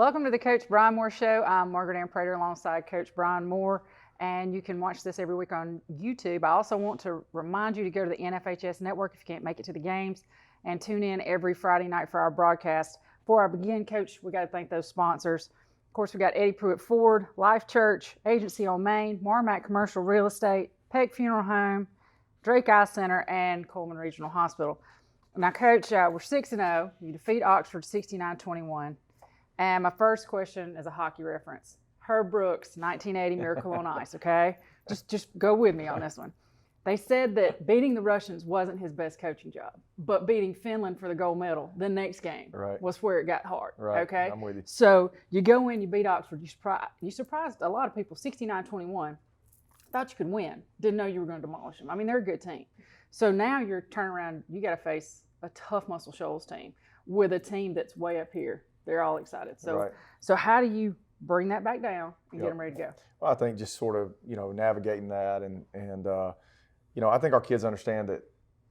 Welcome to the Coach Bryan Moore Show. I'm Margaret Ann Prater alongside Coach Bryan Moore, and you can watch this every week on YouTube. I also want to remind you to go to the NFHS Network if you can't make it to the games, and tune in every Friday night for our broadcast. Before I begin, Coach, we got to thank those sponsors. Of course, we got Eddie Pruitt Ford, Life Church, Agency on Main, Marmac Commercial Real Estate, Peck Funeral Home, Drake Eye Center, and Coleman Regional Hospital. Now, Coach, we're 6-0. You defeat Oxford 69-21. And my first question is a hockey reference. Herb Brooks, 1980 Miracle on Ice, okay? Just go with me on this one. They said that beating the Russians wasn't his best coaching job, but beating Finland for the gold medal the next game was where it got hard, okay? I'm with you. So you go in, you beat Oxford, you surprised a lot of people, 69-21. Thought you could win, didn't know you were going to demolish them. I mean, they're a good team. So now you're turning around, you got to face a tough Muscle Shoals team with a team that's way up here. They're all excited. So how do you bring that back down and get them ready to go? Well, I think just sort of, navigating that and I think our kids understand that,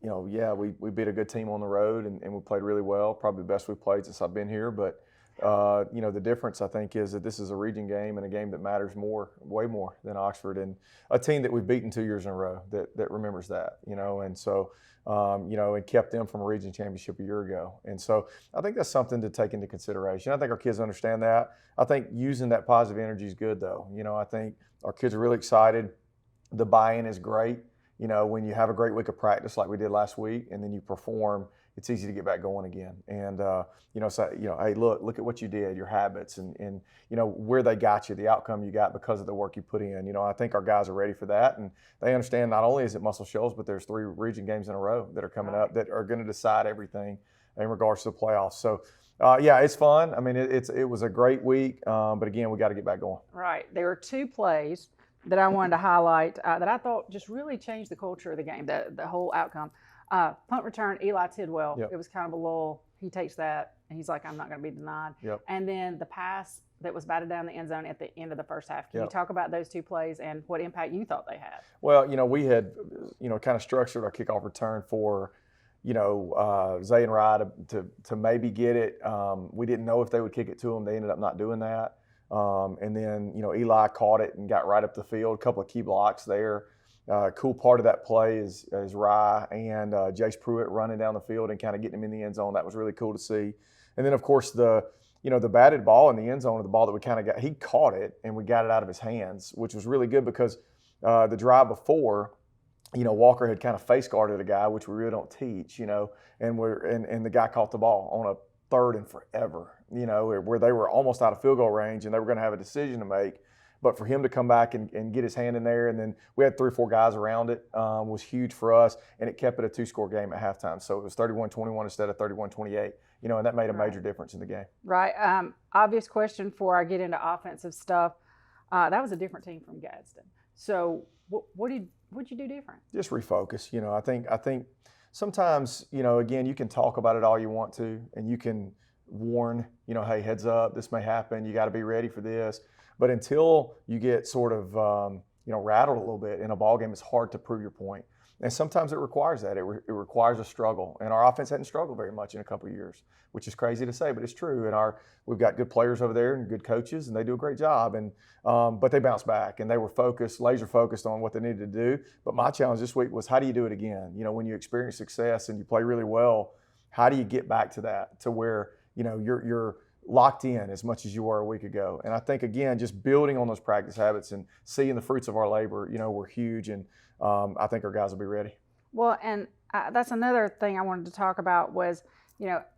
we beat a good team on the road and we played really well, probably the best we've played since I've been here. But, the difference, I think, is that this is a region game and a game that matters way more than Oxford, and a team that we've beaten 2 years in a row that remembers that, and so, and kept them from a region championship a year ago. And so I think that's something to take into consideration. I think our kids understand that. I think using that positive energy is good, though. I think our kids are really excited. The buy-in is great. When you have a great week of practice like we did last week and then you perform, it's easy to get back going again. And, hey, look at what you did, your habits and where they got you, the outcome you got because of the work you put in. I think our guys are ready for that. And they understand not only is it Muscle Shoals, but there's 3 region games in a row that are coming up that are going to decide everything in regards to the playoffs. So, it's fun. I mean, it was a great week. But again, we got to get back going. Right. There were 2 plays that I wanted to highlight that I thought just really changed the culture of the game, the whole outcome. Punt return, Eli Tidwell. Yep. It was kind of a lull. He takes that, and he's like, I'm not going to be denied. Yep. And then the pass that was batted down the end zone at the end of the first half. Can Yep. you talk about those 2 plays and what impact you thought they had? Well, we had, kind of structured our kickoff return for, Zay and Rye to maybe get it. We didn't know if they would kick it to them. They ended up not doing that. And then, Eli caught it and got right up the field, a couple of key blocks there. Cool part of that play is Rye and Jace Pruitt running down the field and kind of getting him in the end zone. That was really cool to see. And then, of course, the batted ball in the end zone, the ball that we kind of got, he caught it and we got it out of his hands, which was really good because the drive before, Walker had kind of face guarded a guy, which we really don't teach, and the guy caught the ball on a 3rd and forever, where they were almost out of field goal range and they were going to have a decision to make. But for him to come back and get his hand in there, and then we had 3 or 4 guys around it, was huge for us, and it kept it a 2-score game at halftime. So it was 31-21 instead of 31-28, and that made a major difference in the game. Right. Obvious question before I get into offensive stuff. That was a different team from Gadsden. So what did you do different? Just refocus. I think sometimes, again, you can talk about it all you want to, and you can warn, hey, heads up, this may happen. You got to be ready for this. But until you get sort of, rattled a little bit in a ball game, it's hard to prove your point. And sometimes it requires that. It requires a struggle. And our offense hadn't struggled very much in a couple of years, which is crazy to say, but it's true. And we've got good players over there and good coaches, and they do a great job. And but they bounced back, and they were laser focused on what they needed to do. But my challenge this week was, how do you do it again? When you experience success and you play really well, how do you get back to that, to where you're locked in as much as you were a week ago? And I think, again, just building on those practice habits and seeing the fruits of our labor, were huge. And I think our guys will be ready. Well, and that's another thing I wanted to talk about was,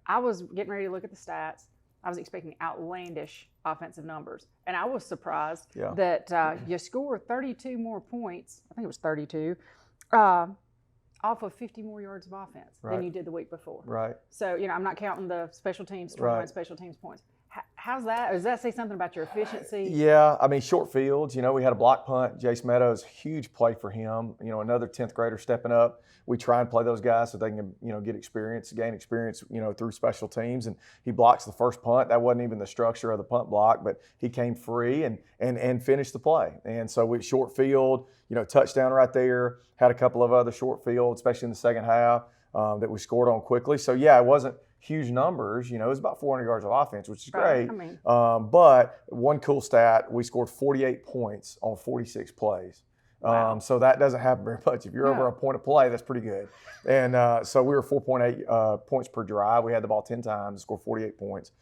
I was getting ready to look at the stats. I was expecting outlandish offensive numbers. And I was surprised that you scored 32 more points. I think it was 32. Off of 50 more yards of offense than you did the week before. Right. So, I'm not counting the special teams, 21 special teams points. How's that? Does that say something about your efficiency? Yeah, I mean, short fields. We had a block punt. Jace Meadows, huge play for him. Another 10th grader stepping up. We try and play those guys so they can, gain experience, through special teams. And he blocks the first punt. That wasn't even the structure of the punt block, but he came free and finished the play. And so we short field, touchdown right there. Had a couple of other short fields, especially in the second half, that we scored on quickly. So yeah, it wasn't huge numbers. You know, it was about 400 yards of offense, which is Right. great. I mean, But one cool stat, we scored 48 points on 46 plays. Wow. So that doesn't happen very much. If you're No. over a point of play, that's pretty good. And so we were 4.8 points per drive. We had the ball 10 times, scored 48 points.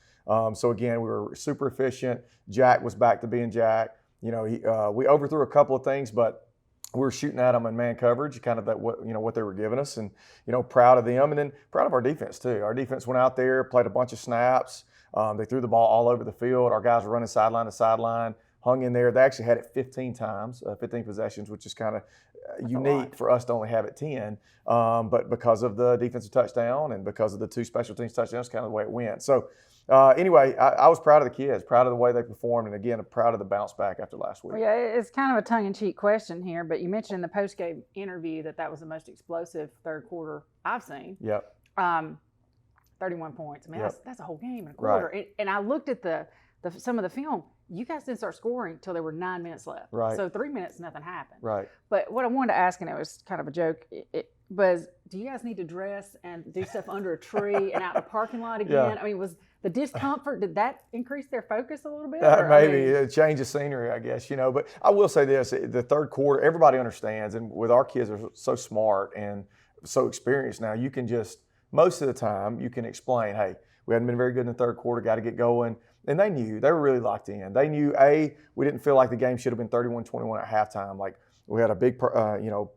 So again, we were super efficient. Jack was back to being Jack. You know, we overthrew a couple of things, but we were shooting at them in man coverage, kind of that what they were giving us, and proud of them, and then proud of our defense too. Our defense went out there, played a bunch of snaps. They threw the ball all over the field. Our guys were running sideline to sideline, hung in there. They actually had it 15 times, 15 possessions, which is kind of unique for us to only have it 10. But because of the defensive touchdown and because of the 2 special teams touchdowns, kind of the way it went. So anyway, I was proud of the kids, proud of the way they performed, and again, proud of the bounce back after last week. Well, yeah, it's kind of a tongue-in-cheek question here, but you mentioned in the post-game interview that was the most explosive third quarter I've seen. Yep. 31 points. I mean, Yep. that's a whole game in a quarter. Right. And I looked at some of the film. You guys didn't start scoring until there were 9 minutes left. Right. So 3 minutes, nothing happened. Right. But what I wanted to ask, and it was kind of a joke, was do you guys need to dress and do stuff under a tree and out in the parking lot again? Yeah. I mean, was the discomfort, did that increase their focus a little bit? Maybe a change of scenery, I guess, But I will say this, the third quarter, everybody understands, and with our kids are so smart and so experienced now, you can just, most of the time, you can explain, hey, we hadn't been very good in the third quarter, got to get going. And they knew, they were really locked in. They knew, we didn't feel like the game should have been 31-21 at halftime. Like, we had a big,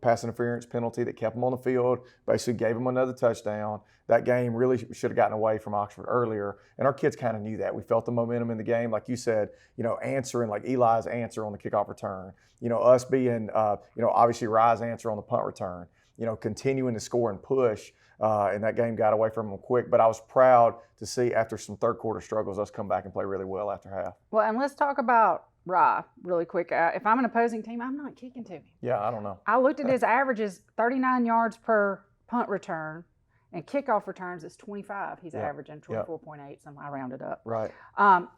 pass interference penalty that kept them on the field, basically gave them another touchdown. That game really should have gotten away from Oxford earlier. And our kids kind of knew that. We felt the momentum in the game. Like you said, answering, like Eli's answer on the kickoff return. Us being, obviously Rye's answer on the punt return. Continuing to score and push. And that game got away from them quick. But I was proud to see, after some third quarter struggles, us come back and play really well after half. Well, and let's talk about Rye really quick. If I'm an opposing team, I'm not kicking to him. Yeah, I don't know. I looked at his averages, 39 yards per punt return, and kickoff returns is 25. He's averaging 24.8, so I rounded up. Right.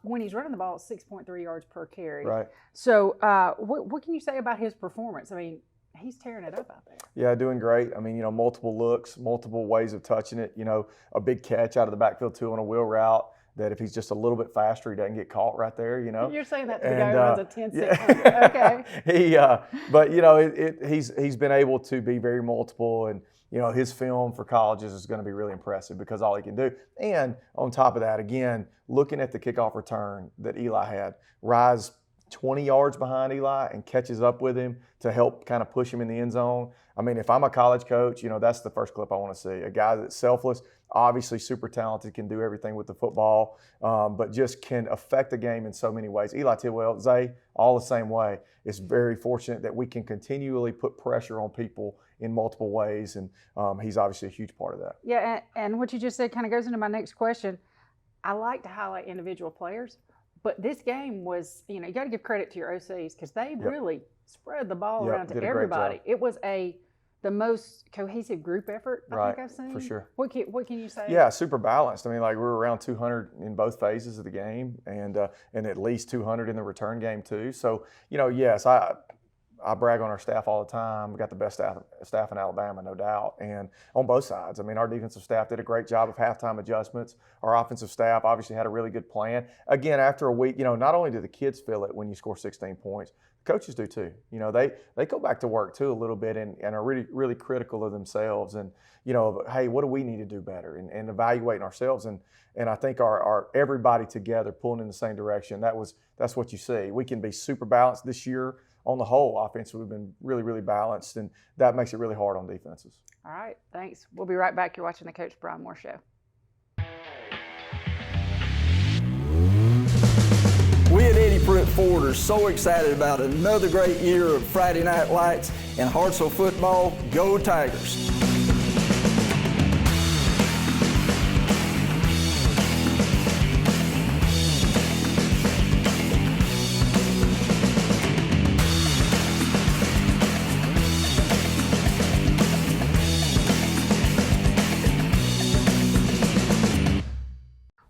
When he's running the ball, it's 6.3 yards per carry. Right. So what can you say about his performance? I mean, he's tearing it up out there. Yeah, doing great. I mean, multiple looks, multiple ways of touching it. A big catch out of the backfield too on a wheel route that if he's just a little bit faster, he doesn't get caught right there. You're saying that to the guy who runs a 10-6. Yeah. Okay. But he's been able to be very multiple, and his film for colleges is going to be really impressive because all he can do. And on top of that, again, looking at the kickoff return that Eli had, Rise 20 yards behind Eli and catches up with him to help kind of push him in the end zone. I mean, if I'm a college coach, that's the first clip I want to see. A guy that's selfless, obviously super talented, can do everything with the football, but just can affect the game in so many ways. Eli Tidwell, Zay, all the same way. It's very fortunate that we can continually put pressure on people in multiple ways, and he's obviously a huge part of that. Yeah, and what you just said kind of goes into my next question. I like to highlight individual players. But this game was, you got to give credit to your OCs because they really spread the ball around to everybody. It was the most cohesive group effort I think I've seen. For sure. What can you say? Yeah, super balanced. I mean, we were around 200 in both phases of the game, and at least 200 in the return game too. So, yes, I brag on our staff all the time. We got the best staff in Alabama, no doubt, and on both sides. I mean, our defensive staff did a great job of halftime adjustments. Our offensive staff obviously had a really good plan. Again, after a week, not only do the kids feel it when you score 16 points, coaches do too. They go back to work too a little bit and are really, really critical of themselves and, hey, what do we need to do better and evaluating ourselves. And I think our everybody together pulling in the same direction, that's what you see. We can be super balanced this year. On the whole, offense, we've been really, really balanced, and that makes it really hard on defenses. All right, thanks. We'll be right back. You're watching the Coach Bryan Moore Show. We at Eddie Pruitt Ford are so excited about another great year of Friday Night Lights and Hartselle football. Go Tigers!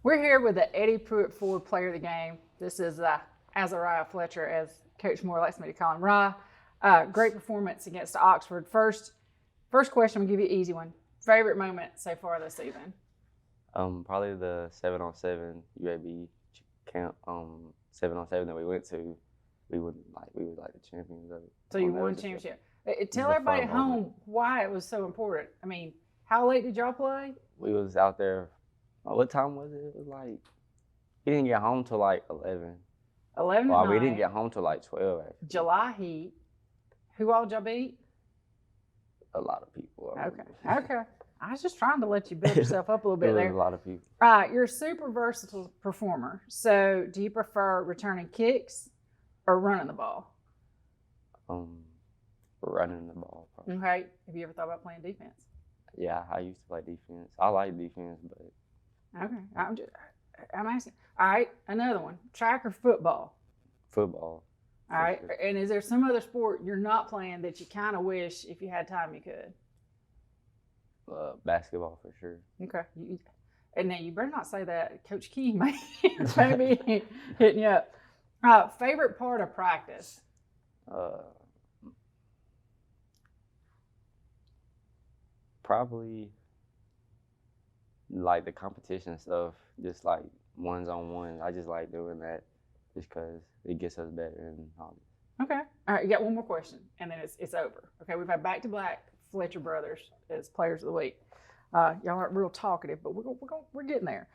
We're here with the Eddie Pruitt Ford Player of the Game. This is Azariah Fletcher, as Coach Moore likes me to call him. Rye, great performance against Oxford. First question, I'm going to give you an easy one. Favorite moment so far this season? Probably the 7-on-7 UAB camp, 7-on-7 that we went to. We was like the champions of it. So you That won was the championship. It Tell was a everybody fun at home moment. why it was so important. I mean, how late did y'all play? We was out there. What time was it? It was like we didn't get home till like 11. 11 at Well, night. we didn't get home till like 12. Actually. July heat. Who all did y'all beat? A lot of people. Okay. I was just trying to let you build yourself up a little bit It was there. a lot of people. You're a super versatile performer. So, do you prefer returning kicks or running the ball? Running the ball. Probably. Okay. Have you ever thought about playing defense? Yeah, I used to play defense. I like defense, but Okay. I'm asking. All right. Another one. Track or football? football. All right. Sure. And is there some other sport you're not playing that you kind of wish if you had time you could? Basketball for sure. Okay. And now you better not say that. Coach Key may be hitting you up. Favorite part of practice? Probably like the competition stuff, just like ones on one. I just like doing that just because it gets us better and all this. Okay. All right. You got one more question, and then it's over. Okay. We've had back-to-back Fletcher brothers as players of the week. Y'all aren't real talkative, but we're getting there.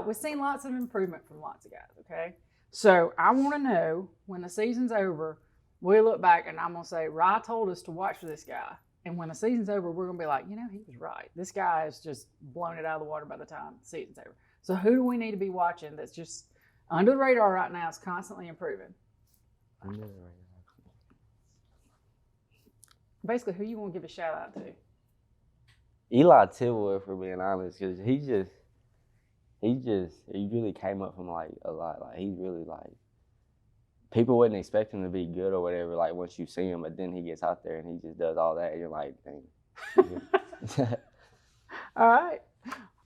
We've seen lots of improvement from lots of guys. Okay. So I want to know when the season's over, we look back and I'm gonna say, Rye told us to watch for this guy. And when the season's over, we're gonna be like, he was right. This guy has just blown it out of the water by the time the season's over. So who do we need to be watching that's just under the radar right now, is constantly improving? Basically, who you want to give a shout out to? Eli Tidwell, for being honest, because he really came up from like a lot. Like he's really like, people wouldn't expect him to be good or whatever, like once you see him, but then he gets out there and he just does all that and you're like, dang. All right.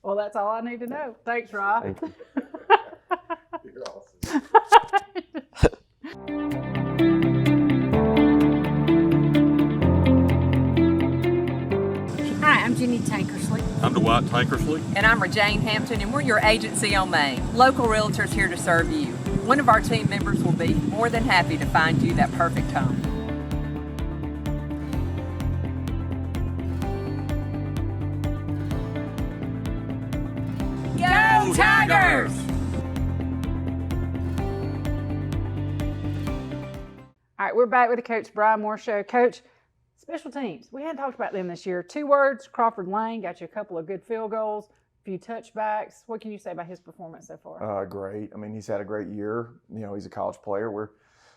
Well, that's all I need to know. Thanks, Rob. Thank you. You're awesome. Hi, I'm Jenny Tankersley. I'm Dwight Tankersley. And I'm Jane Hampton, and we're your agency on Main. Local realtors here to serve you. One of our team members will be more than happy to find you that perfect home. Go Tigers! All right, we're back with the Coach Bryan Moore Show. Coach, special teams. We hadn't talked about them this year. 2 words, Crawford Lane, got you a couple of good field goals, a few touchbacks. What can you say about his performance so far? Great. I mean, he's had a great year. He's a college player. We're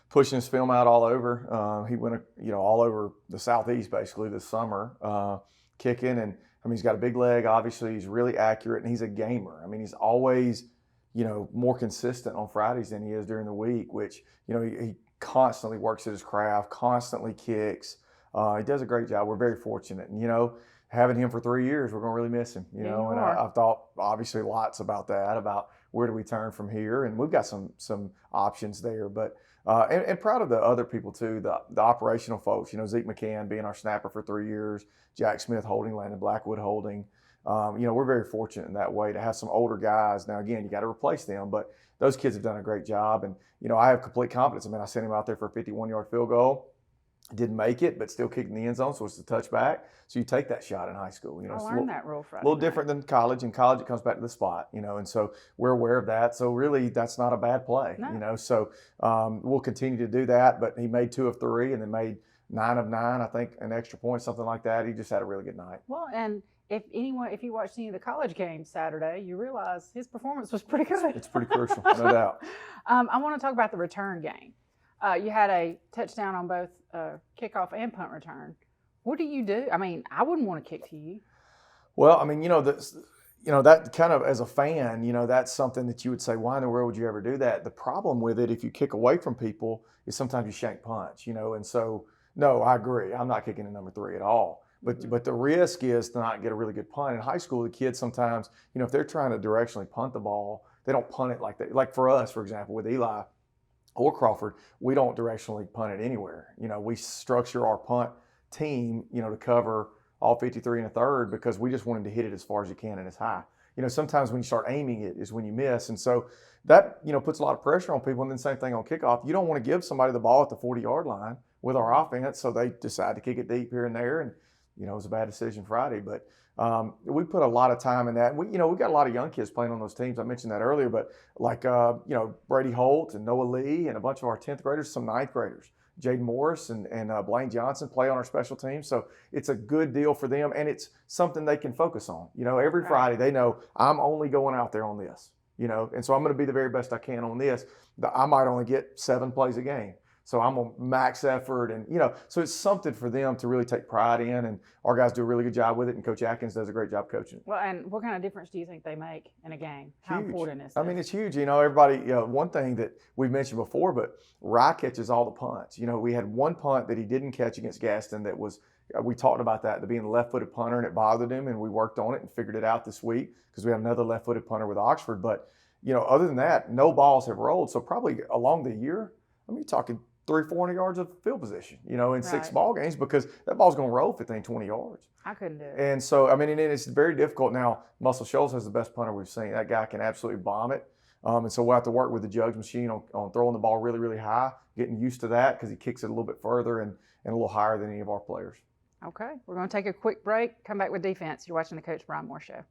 pushing his film out all over. He went, all over the Southeast basically this summer, kicking. And I mean, he's got a big leg. Obviously, he's really accurate, and he's a gamer. I mean, he's always, more consistent on Fridays than he is during the week. Which, he constantly works at his craft, constantly kicks. He does a great job. We're very fortunate, and having him for 3 years, we're going to really miss him. And I've thought obviously lots about that, about where do we turn from here, and we've got some options there. But and proud of the other people too, the operational folks. Zeke McCann being our snapper for 3 years, Jack Smith holding, Landon Blackwood holding. We're very fortunate in that way to have some older guys. Now again, you got to replace them, but those kids have done a great job, and I have complete confidence. I mean, I sent him out there for a 51-yard field goal. Didn't make it, but still kicked in the end zone, so it's a touchback. So you take that shot in high school. I learned that rule Friday a little night. different than college. In college, it comes back to the spot, and so we're aware of that. So really, that's not a bad play, No. So we'll continue to do that. But he made 2 of 3 and then made 9 of 9, I think, an extra point, something like that. He just had a really good night. Well, and if you watched any of the college games Saturday, you realize his performance was pretty good. It's pretty crucial, no doubt. I want to talk about the return game. You had a touchdown on both kickoff and punt return. What do you do? I mean, I wouldn't want to kick to you. Well, I mean, that kind of, as a fan, that's something that you would say, why in the world would you ever do that? The problem with it, if you kick away from people, is sometimes you shank punch, and so, no, I agree. I'm not kicking to number 3 at all. But the risk is to not get a really good punt. In high school, the kids sometimes, if they're trying to directionally punt the ball, they don't punt it like that. Like for us, for example, with Eli or Crawford, we don't directionally punt it anywhere. We structure our punt team, to cover all 53 and a third, because we just want him to hit it as far as you can and as high. sometimes when you start aiming it is when you miss. And so that, puts a lot of pressure on people. And then same thing on kickoff. You don't want to give somebody the ball at the 40-yard line with our offense, so they decide to kick it deep here and there. And, it was a bad decision Friday. But we put a lot of time in that. We got a lot of young kids playing on those teams. I mentioned that earlier. But like, Brady Holt and Noah Lee and a bunch of our 10th graders, some 9th graders. Jaden Morris and Blaine Johnson play on our special teams. So it's a good deal for them, and it's something they can focus on. Every Friday they know I'm only going out there on this, and so I'm going to be the very best I can on this. I might only get 7 plays a game. So I'm going to max effort, and, so it's something for them to really take pride in, and our guys do a really good job with it, and Coach Atkins does a great job coaching it. Well, and what kind of difference do you think they make in a game? How important is this? I mean, it's huge. Everybody, one thing that we've mentioned before, but Rye catches all the punts. We had one punt that he didn't catch against Gaston that was, we talked about that, being the left-footed punter, and it bothered him, and we worked on it and figured it out this week because we have another left-footed punter with Oxford. But, other than that, no balls have rolled. So probably along the year, you're talking 300-400 yards of field position, in 6 ball games, because that ball's going to roll 15, 20 yards. I couldn't do it. And so, and it's very difficult. Now, Muscle Shoals has the best punter we've seen. That guy can absolutely bomb it. And so we'll have to work with the Jugs machine on throwing the ball really, really high, getting used to that because he kicks it a little bit further and a little higher than any of our players. Okay, we're going to take a quick break, come back with defense. You're watching the Coach Bryan Moore Show.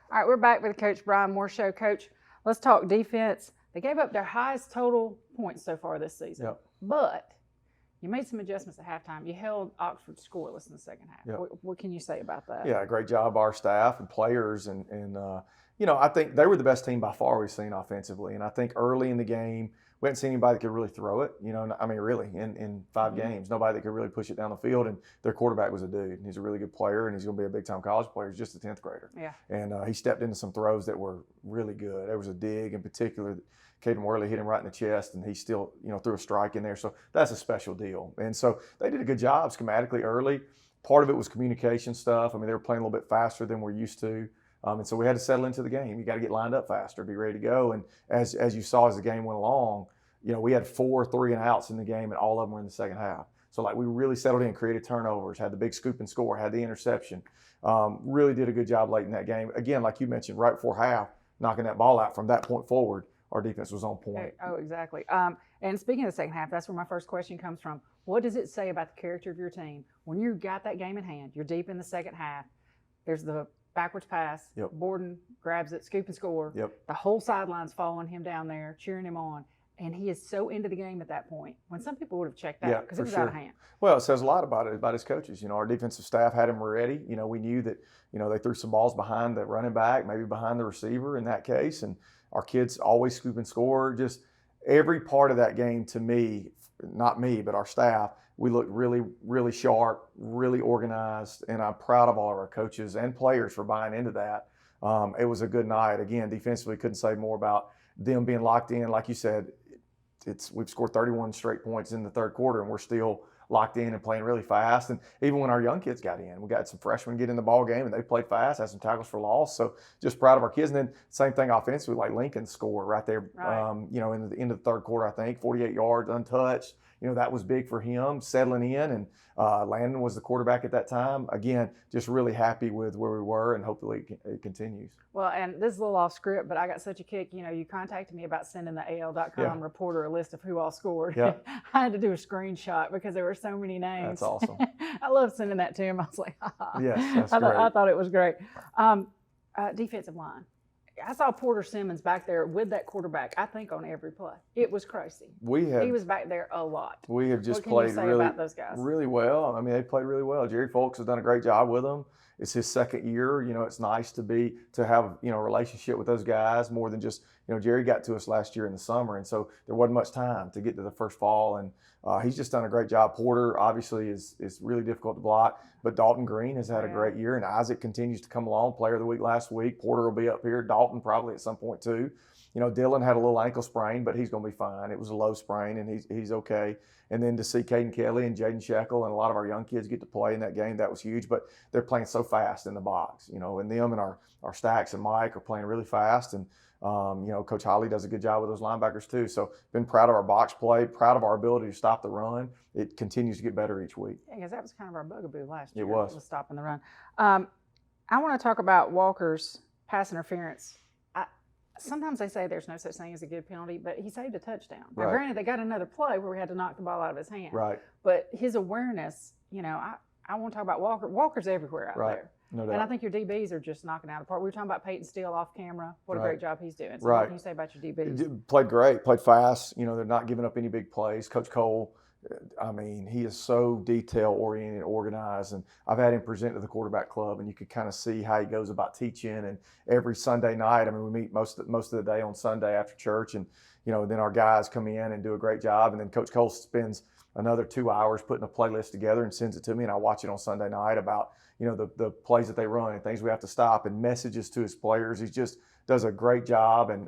All right, we're back with Coach Bryan Moore Show. Coach, let's talk defense. They gave up their highest total points so far this season. Yep. But you made some adjustments at halftime. You held Oxford scoreless in the second half. Yep. What can you say about that? Yeah, great job, our staff and players. And I think they were the best team by far we've seen offensively. And I think early in the game, we hadn't seen anybody that could really throw it. Really, in 5 games, nobody that could really push it down the field. And their quarterback was a dude. And he's a really good player, and he's going to be a big-time college player. He's just a 10th grader. Yeah. And he stepped into some throws that were really good. There was a dig in particular. Caden Worley hit him right in the chest, and he still, threw a strike in there. So that's a special deal. And so they did a good job schematically early. Part of it was communication stuff. They were playing a little bit faster than we're used to. And so we had to settle into the game. You got to get lined up faster, be ready to go. And as you saw as the game went along, we had 4 3-and-outs in the game, and all of them were in the second half. So, we really settled in, created turnovers, had the big scoop and score, had the interception. Really did a good job late in that game. Again, like you mentioned, right before half, knocking that ball out. From that point forward, our defense was on point. Oh, exactly. And speaking of the second half, that's where my first question comes from. What does it say about the character of your team when you got that game in hand? You're deep in the second half. There's the backwards pass. Yep. Borden grabs it, scoop and score. Yep. The whole sideline's following him down there, cheering him on. And he is so into the game at that point, when some people would have checked out because it was out of hand. Well, it says a lot about his coaches. Our defensive staff had him ready. We knew that, they threw some balls behind the running back, maybe behind the receiver in that case. And our kids always scoop and score. Just every part of that game, to me, not me, but our staff, we looked really, really sharp, really organized. And I'm proud of all of our coaches and players for buying into that. It was a good night. Again, defensively, couldn't say more about them being locked in. Like you said, we've scored 31 straight points in the third quarter, and we're still locked in and playing really fast. And even when our young kids got in, we got some freshmen get in the ball game, and they played fast, had some tackles for loss. So just proud of our kids. And then same thing offensively, like Lincoln score right there, Right. In the end of the third quarter, I think, 48 yards, untouched. That was big for him, settling in. And Landon was the quarterback at that time. Again, just really happy with where we were, and hopefully it continues. Well, and this is a little off script, but I got such a kick. You contacted me about sending the AL.com reporter a list of who all scored. Yeah. I had to do a screenshot because there were so many names. That's awesome. I love sending that to him. I was like, Yes, that's I great. thought it was great. Defensive line. I saw Porter Simmons back there with that quarterback, I think, on every play. It was crazy. He was back there a lot. We have just What can played you say really, about those guys? really well. They played really well. Jerry Folks has done a great job with them. it's his second year. You know, it's nice to have, you know, a relationship with those guys more than just, you know, Jerry got to us last year in the summer, and so there wasn't much time to get to the first fall, and he's just done a great job. Porter obviously is really difficult to block, but Dalton Green has had a great year, and Isaac continues to come along. Player of the week last week. Porter will be up here. Dalton probably at some point too. You know, Dylan had a little ankle sprain, but he's going to be fine. It was a low sprain, and he's okay. And then to see Caden Kelly and Jaden Shekel and a lot of our young kids get to play in that game, that was huge. But they're playing so fast in the box, you know, and them and our Stacks and Mike are playing really fast. And, you know, Coach Holly does a good job with those linebackers too. So been proud of our box play, proud of our ability to stop the run. It continues to get better each week. Yeah, because that was kind of our bugaboo last year. It was stopping the run. I want to talk about Walker's pass interference. Sometimes they say there's no such thing as a good penalty, but he saved a touchdown. Now, Right. granted, they got another play where we had to knock the ball out of his hand. Right. But his awareness, you know, I want to talk about Walker. Walker's everywhere out Right. there. No doubt. And I think your DBs are just knocking out of the park. We were talking about Peyton Steele off camera. What a Right. great job he's doing. So Right. what can you say about your DBs? Played great, played fast. You know, they're not giving up any big plays. Coach Cole, I mean, he is so detail-oriented, organized, and I've had him present to the quarterback club, and you could kind of see how he goes about teaching. And every Sunday night, I mean, we meet most of the day on Sunday after church, and you know, then our guys come in and do a great job, and then Coach Cole spends another 2 hours putting a playlist together and sends it to me, and I watch it on Sunday night about, you know, the plays that they run and things we have to stop and messages to his players. He just does a great job and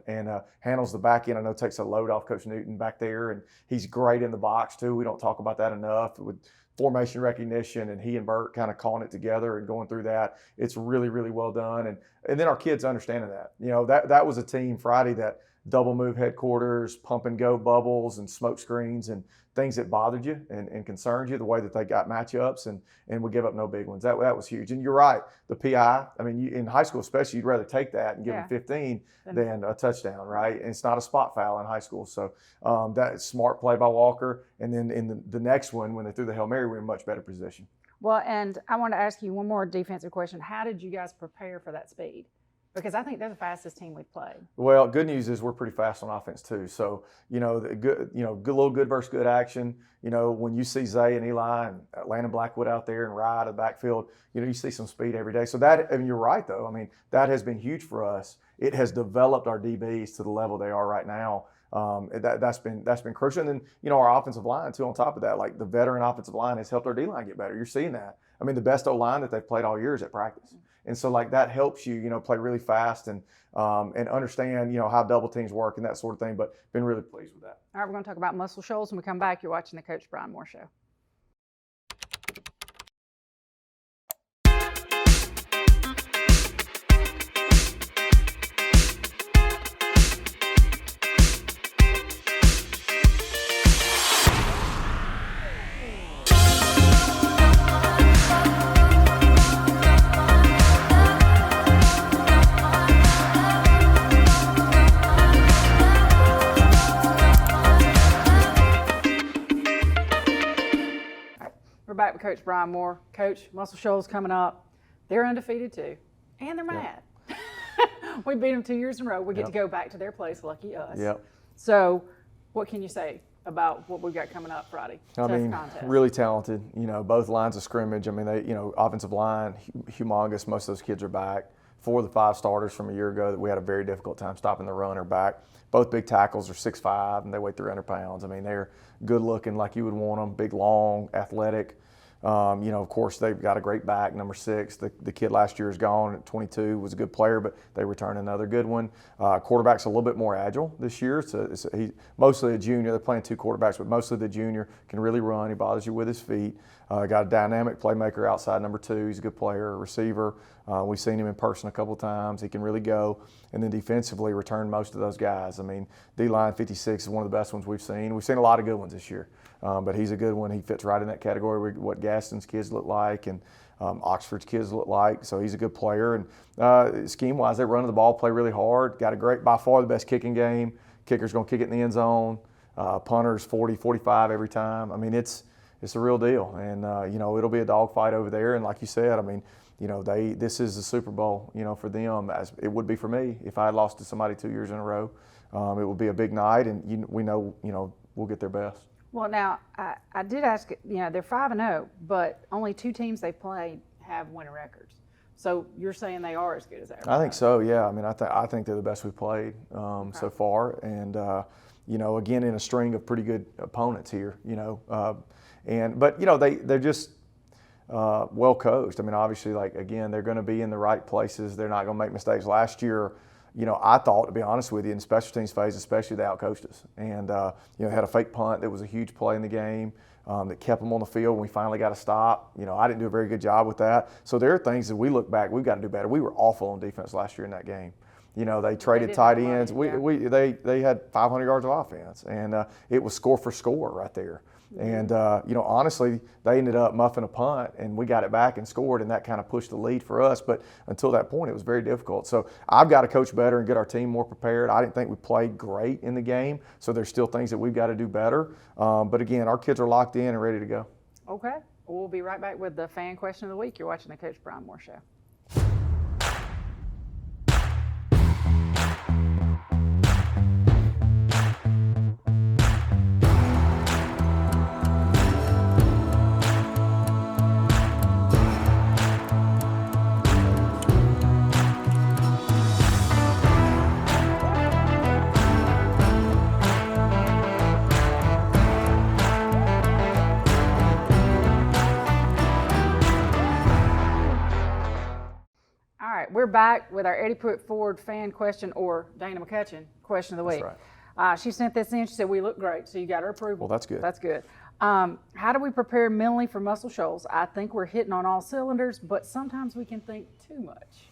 handles the back end. I know takes a load off Coach Newton back there, and he's great in the box too. We don't talk about that enough with formation recognition, and he and Bert kind of calling it together and going through that. It's really, really well done. And then our kids understanding that. You know, that was a team Friday that double move headquarters, pump and go bubbles and smoke screens and things that bothered you and concerned you, the way that they got matchups and would give up no big ones. That was huge. And you're right, the PI, I mean, in high school especially, you'd rather take that and give them 15 than a touchdown, right? And it's not a spot foul in high school. So that's smart play by Walker. And then in the next one, when they threw the Hail Mary, we were in much better position. Well, and I want to ask you one more defensive question. How did you guys prepare for that speed? Because I think they're the fastest team we've played. Well, good news is we're pretty fast on offense too. So, you know, good little good versus good action. You know, when you see Zay and Eli and Landon Blackwood out there and Ride in the backfield, you know, you see some speed every day. So that, I mean, you're right though. I mean, that has been huge for us. It has developed our DBs to the level they are right now. That's been crucial. And then, you know, our offensive line too, on top of that, like the veteran offensive line has helped our D-line get better. You're seeing that. I mean, the best O-line that they've played all year is at practice. And so like that helps you, you know, play really fast and understand, you know, how double teams work and that sort of thing, but been really pleased with that. All right, we're going to talk about Muscle Shoals when we come back. You're watching the Coach Bryan Moore Show. Back with Coach Bryan Moore. Coach, Muscle Shoals coming up. They're undefeated too, and they're mad. We beat them 2 years in a row. We get to go back to their place. Lucky us. Yep. So, what can you say about what we've got coming up Friday? I mean, contest. really talented. You know, both lines of scrimmage. I mean, they, you know, offensive line, humongous. Most of those kids are back. 4 of the 5 starters from a year ago that we had a very difficult time stopping the run are back. Both big tackles are 6'5", and they weigh 300 pounds. I mean, they're good looking like you would want them, big, long, athletic. You know, of course, they've got a great back, number 6. The kid last year is gone at 22, was a good player, but they return another good one. Quarterback's a little bit more agile this year. He's mostly a junior. They're playing 2 quarterbacks, but mostly the junior can really run. He bothers you with his feet. Got a dynamic playmaker outside, number 2. He's a good player, a receiver. We've seen him in person a couple of times. He can really go. And then defensively, return most of those guys. I mean, D-line 56 is one of the best ones we've seen. We've seen a lot of good ones this year. But he's a good one. He fits right in that category, what Gaston's kids look like and Oxford's kids look like. So he's a good player. And scheme-wise, they run the ball, play really hard. Got a great, by far the best kicking game. Kicker's going to kick it in the end zone. Punter's 40, 45 every time. I mean, it's a real deal. And, you know, it'll be a dogfight over there. And like you said, I mean, you know, this is the Super Bowl, you know, for them, as it would be for me if I had lost to somebody 2 years in a row. It would be a big night, and we know, you know, we'll get their best. Well, now, I did ask, you know, they're 5-0, but only 2 teams they've played have winning records. So you're saying they are as good as I think so. Yeah. I mean, I think they're the best we've played so far, and again in a string of pretty good opponents here. But they're just well coached. I mean, obviously, again, they're going to be in the right places. They're not going to make mistakes. Last year, I thought, to be honest with you, in the special teams phase, especially, they outcoached us. And had a fake punt that was a huge play in the game that kept them on the field when we finally got a stop. I didn't do a very good job with that. So there are things that we look back, we've got to do better. We were awful on defense last year in that game. They traded tight ends. They had 500 yards of offense, and it was score for score right there. And, honestly, they ended up muffing a punt, and we got it back and scored, and that kind of pushed the lead for us. But until that point, it was very difficult. So I've got to coach better and get our team more prepared. I didn't think we played great in the game, so there's still things that we've got to do better. But, again, our kids are locked in and ready to go. Okay. We'll be right back with the fan question of the week. You're watching the Coach Bryan Moore Show. We're back with our Eddie Pruitt Ford fan question, or Dana McCutcheon question of the week. That's right. She sent this in. She said, we look great, so you got her approval. Well, that's good. That's good. How do we prepare mentally for Muscle Shoals? I think we're hitting on all cylinders, but sometimes we can think too much.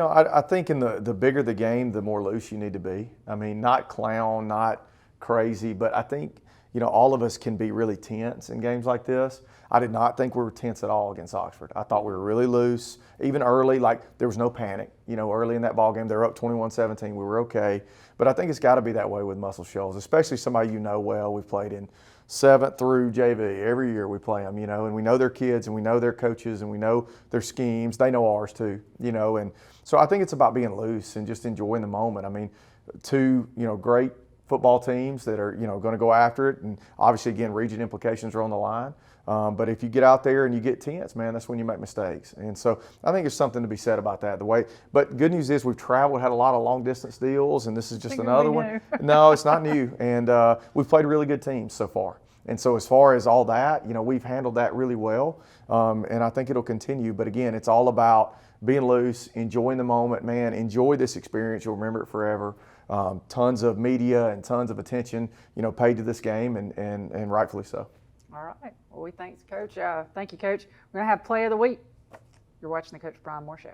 I think in the bigger the game, the more loose you need to be. I mean, not clown, not crazy, but I think, all of us can be really tense in games like this. I did not think we were tense at all against Oxford. I thought we were really loose. Even early, there was no panic. Early in that ball game, they were up 21-17. We were okay. But I think it's got to be that way with Muscle Shoals, especially somebody well. We've played in 7th through JV. Every year we play them, and we know their kids, and we know their coaches, and we know their schemes. They know ours too, and so I think it's about being loose and just enjoying the moment. I mean, two, great football teams that are, going to go after it, and obviously, again, region implications are on the line. But if you get out there and you get tense, man, that's when you make mistakes. And so I think there's something to be said about that. But good news is we've traveled, had a lot of long distance deals, and this is just another one. No, it's not new. And we've played really good teams so far. And so as far as all that, we've handled that really well. And I think it'll continue. But again, it's all about being loose, enjoying the moment, man. Enjoy this experience. You'll remember it forever. Tons of media and tons of attention, paid to this game, and rightfully so. All right. Well, we thanks, Coach. Thank you, Coach. We're going to have Play of the Week. You're watching the Coach Bryan Moore Show.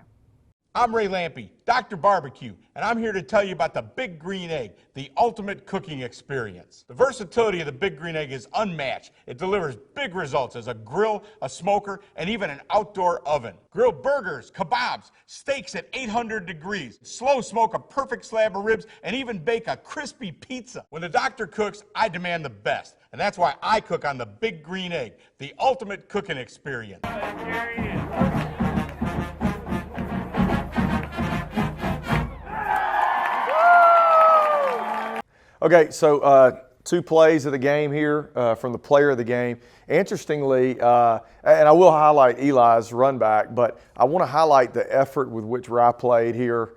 I'm Ray Lampe, Dr. Barbecue, and I'm here to tell you about the Big Green Egg, the ultimate cooking experience. The versatility of the Big Green Egg is unmatched. It delivers big results as a grill, a smoker, and even an outdoor oven. Grill burgers, kebabs, steaks at 800 degrees, slow smoke a perfect slab of ribs, and even bake a crispy pizza. When the doctor cooks, I demand the best, and that's why I cook on the Big Green Egg, the ultimate cooking experience. Okay, so 2 plays of the game here from the player of the game. Interestingly, and I will highlight Eli's run back, but I want to highlight the effort with which Rye played here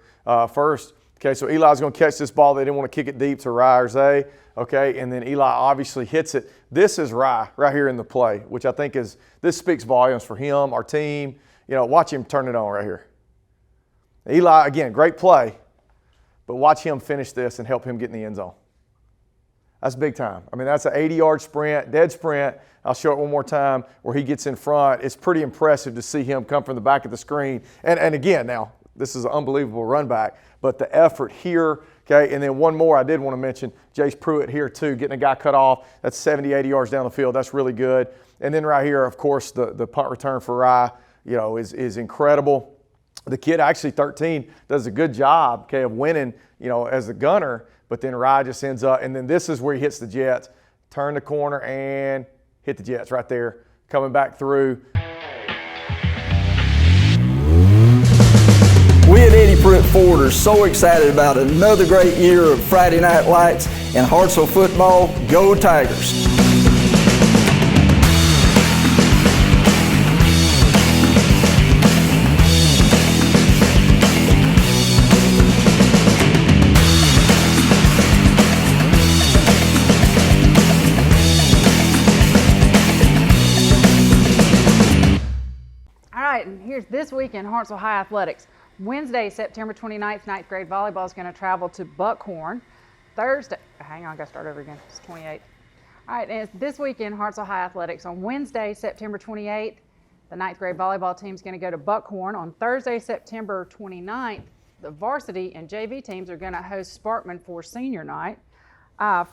first. Okay, so Eli's going to catch this ball. They didn't want to kick it deep to Rye or Zay. Okay, and then Eli obviously hits it. This is Rye right here in the play, which I think this speaks volumes for him, our team. Watch him turn it on right here. Eli, again, great play, but watch him finish this and help him get in the end zone. That's big time. I mean, that's an 80-yard sprint, dead sprint. I'll show it one more time where he gets in front. It's pretty impressive to see him come from the back of the screen. And again, now, this is an unbelievable run back, but the effort here, okay, and then one more I did want to mention, Jace Pruitt here too, getting a guy cut off. That's 70, 80 yards down the field. That's really good. And then right here, of course, the punt return for Rye, is incredible. The kid, actually 13, does a good job, okay, of winning, as a gunner. But then Rye just ends up, and then this is where he hits the Jets. Turn the corner and hit the Jets right there, coming back through. We at Eddie Pruitt Ford are so excited about another great year of Friday Night Lights and Hartselle football. Go Tigers! right, and here's this week in Hartselle High Athletics. Wednesday, September 29th, 9th grade volleyball is going to travel to Buckhorn. Thursday, hang on, I got to start over again. It's 28th. All right, and this week in Hartselle High Athletics. On Wednesday, September 28th, the 9th grade volleyball team is going to go to Buckhorn. On Thursday, September 29th, the varsity and JV teams are going to host Sparkman for senior night.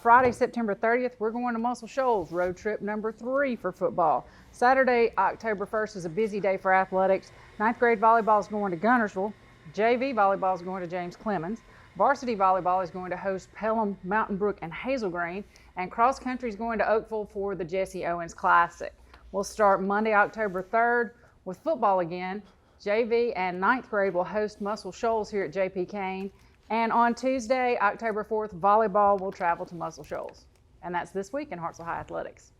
Friday, September 30th, we're going to Muscle Shoals, road trip number 3 for football. Saturday, October 1st is a busy day for athletics. 9th grade volleyball is going to Gunnersville. JV volleyball is going to James Clemens. Varsity volleyball is going to host Pelham, Mountain Brook, and Hazel Green. And cross country is going to Oakville for the Jesse Owens Classic. We'll start Monday, October 3rd with football again. JV and 9th grade will host Muscle Shoals here at JP Kane. And on Tuesday, October 4th, volleyball will travel to Muscle Shoals. And that's this week in Hartselle High Athletics.